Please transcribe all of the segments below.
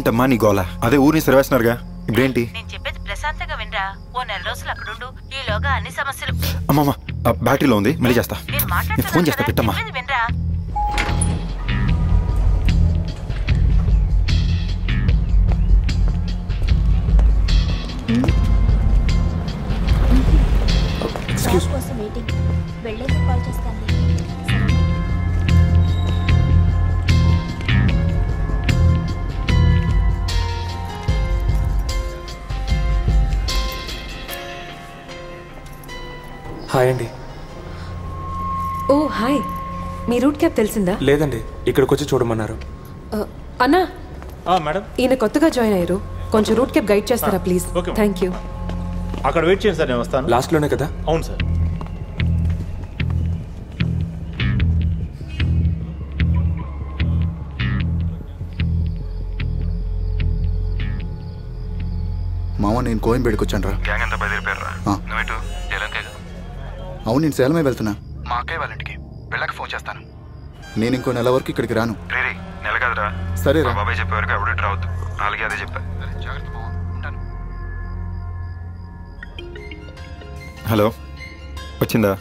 ఏంటమ్మా నీ గోల? అదే ఊరిని సర్వేస్తున్నారుగా, ఇప్పుడేంటి? నేను చెప్పేది ప్రశాంతంగా వినరా. ఓ 4 రోజులు అక్కడుండు, ఈలోగా అన్ని సమస్యలు. అమ్మమ్మ బ్యాటరీలో ఉంది, మళ్ళీ చేస్తా. నేను ఫోన్ చేస్తా, పెట్టమ్మా. వినరా. హాయ్ అండి. ఓ హాయ్, మీ రూట్ క్యాబ్ తెలిసిందా? లేదండి, ఇక్కడికి వచ్చి చూడమన్నారు. అన్నా మేడం, ఈయన కొత్తగా జాయిన్ అయ్యారు, కొంచెం రూట్ క్యాబ్ గైడ్ చేస్తారా ప్లీజ్? Thank you. అక్కడ వెయిట్ చేయండి సార్, నేను వస్తాను. లాస్ట్లోనే కదా? అవును సార్. మామ నేను కోయంబేడుకి వచ్చాను రా. గ్యాంగ్ అంతా బయలుదేరిపోయారా? నువ్వేటు జలంకేగా? అవును, నేను సేలమే వెళ్తున్నా. మా అక్కయ్య వాళ్ళ ఇంటికి వెళ్ళాక ఫోన్ చేస్తాను. నేను ఇంకో నెల వరకు ఇక్కడికి రాను. రే నెల కాదురా. సరే రా. బాబాయ్ చెప్పే వరకు ఎవరు రావద్దు. అలాగే అదే చెప్పా. ఉంటాను. హలో, వచ్చిందా?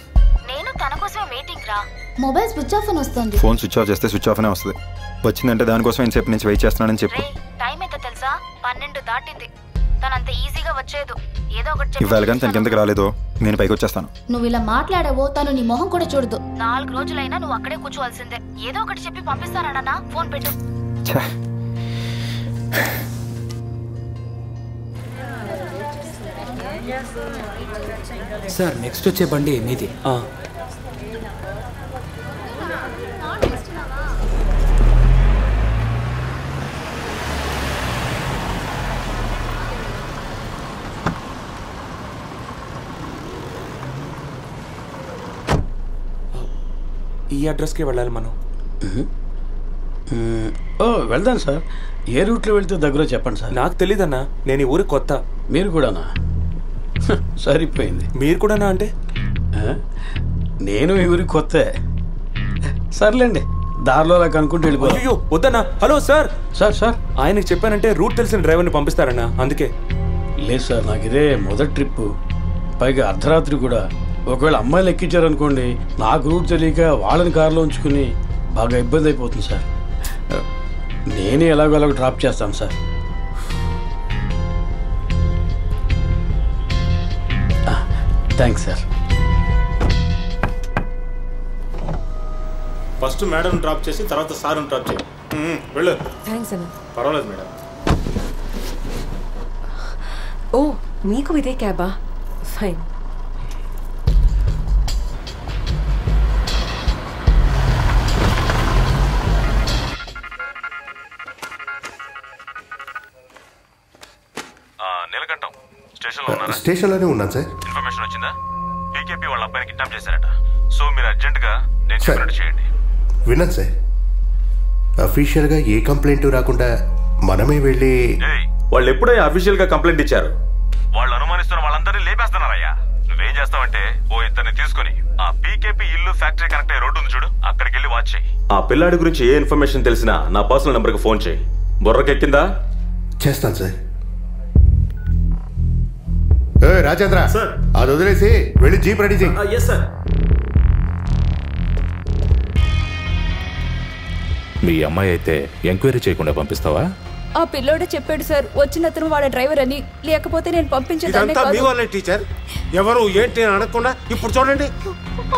నేను తన కోసమే వెయిటింగ్ రా. మొబైల్ స్విచ్ ఆఫ్ అని వస్తుంది. ఫోన్ స్విచ్ ఆఫ్ చేస్తే స్విచ్ ఆఫ్ అనే వస్తుంది. వచ్చిందంటే దానికోసం ఎంతసేపు నుంచి వెయిట్ చేస్తున్నానని చెప్పు. టైం ఎంత తెలుసా? 12 దాటింది. తనంత ఈజీగా వచ్చేదు. ఏదో ఒకటి ఇవాళ కానీ తనకి ఎందుకు రాలేదో నేను పైకి వచ్చేస్తాను. నువ్వు ఇలా మాట్లాడావో తను నీ మొహం కూడా చూడదు. 4 రోజులైనా నువ్వు అక్కడే కూర్చోవాల్సిందే. ఏదో ఒకటి చెప్పి పంపిస్తానన్నా. ఫోన్ పెట్టు. సార్ నెక్స్ట్ వచ్చే బండి మీది. ఈ అడ్రస్కే వెళ్ళాలి మనం. వెళ్దాం సార్. ఏ రూట్లో వెళ్తే దగ్గర చెప్పండి సార్. నాకు తెలీదన్నా, నేను ఈ ఊరికి కొత్త. మీరు కూడానా? సరిపోయింది. మీరు కూడానా అంటే? నేను ఈ ఊరికి కొత్త. సర్లేండి, దారిలో అలా కనుక్కుంటూ వెళ్ళిపోతాం. అయ్యో వద్దన్నా. Hello sir. సార్ ఆయనకి చెప్పానంటే రూట్ తెలిసిన డ్రైవర్ని పంపిస్తారన్నా, అందుకే. లేదు సార్, నాకు ఇదే మొదటి ట్రిప్పు, పైగా అర్ధరాత్రి కూడా. ఒకవేళ అమ్మాయిలు ఎక్కించారనుకోండి, నాకు రూట్ తెలియక వాళ్ళని కారులో ఉంచుకుని బాగా ఇబ్బంది అయిపోతుంది సార్. నేనే ఎలాగో అలాగో డ్రాప్ చేస్తాను sir. Thanks sir. First madam drop చేసి తర్వాత సార్ని డ్రాప్ చేయి. వెళ్ళు. థ్యాంక్స్ అన్న. పర్వాలేదు మేడం. ఓ మీకు ఇదే క్యాబా? ఫైన్. నీలకంఠం స్టేషన్లో ఉన్నారా? స్టేషన్లోనే ఉన్నాను సార్. ఇన్ఫర్మేషన్ వచ్చిందా? పీకేపీ వాళ్ళ అబ్బాయిని కిడ్నాప్ చేశారట. సో మీరు అర్జెంటుగా నేను చెప్పినట్టు చేయండి. విన్నాను సార్. అఫీషియల్గా ఏ కంప్లైంట్ రాకుండా మనమే వెళ్ళి. వాళ్ళు ఎప్పుడో అఫీషియల్ గా కంప్లైంట్ ఇచ్చారు. వాళ్ళు అనుమానిస్తున్న వాళ్ళందరినీ లేపేస్తున్నారయ్యా. నువ్వేం చేస్తావంటే ఓ ఇద్దరిని తీసుకుని ఆ పీకేపీ ఇల్లు ఫ్యాక్టరీ కనెక్ట్ అయ్యే రోడ్డు ఉంది చూడు, అక్కడికి వెళ్ళి వాచ్ చేయి. ఆ పిల్లాడి గురించి ఏ ఇన్ఫర్మేషన్ తెలిసినా నా పర్సనల్ నెంబర్కి ఫోన్ చేయి. బుర్రకెక్కిందా? చేస్తాను సార్. రాజేంద్ర సార్, అది వదిలేసి వెళ్ళి జీప్ రెడీ చేయి. Yes sir. మీ అమ్మాయి అయితే ఎంక్వైరీ చేయకుండా పంపిస్తావా? ఆ పిల్లోడే చెప్పాడు సార్, వచ్చిన అతను వాడ డ్రైవర్ అని. లేకపోతే నేను పంపించేదాన్ని కాదు. మీ వాళ్ళే టీచర్, ఎవరు ఏంటి అని అడగకుండా ఇప్పుడు చూడండి.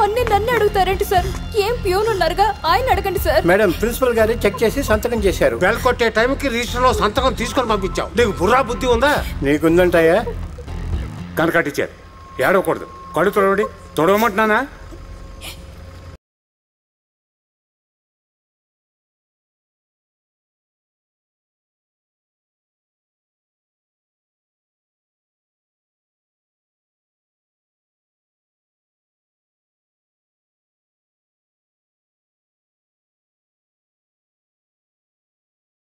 అన్ని నన్ను అడుగుతారేంటి సార్? ఏం ప్యూన్ ఉన్నారుగా, ఆయన అడగండి సార్. మేడం, ప్రిన్సిపల్ గారు చెక్ చేసి సంతకం చేశారు. బెల్ కొట్టే టైంకి రిజిస్టర్ లో సంతకం తీసుకొని పంపించావు. నీకు బుర్రా బుద్ధి ఉందా? నీకుందంటాయా? కనక టీచర్ ఏడవకూడదు. కళ్ళు తొడవడి. తొడవమంటున్నానా?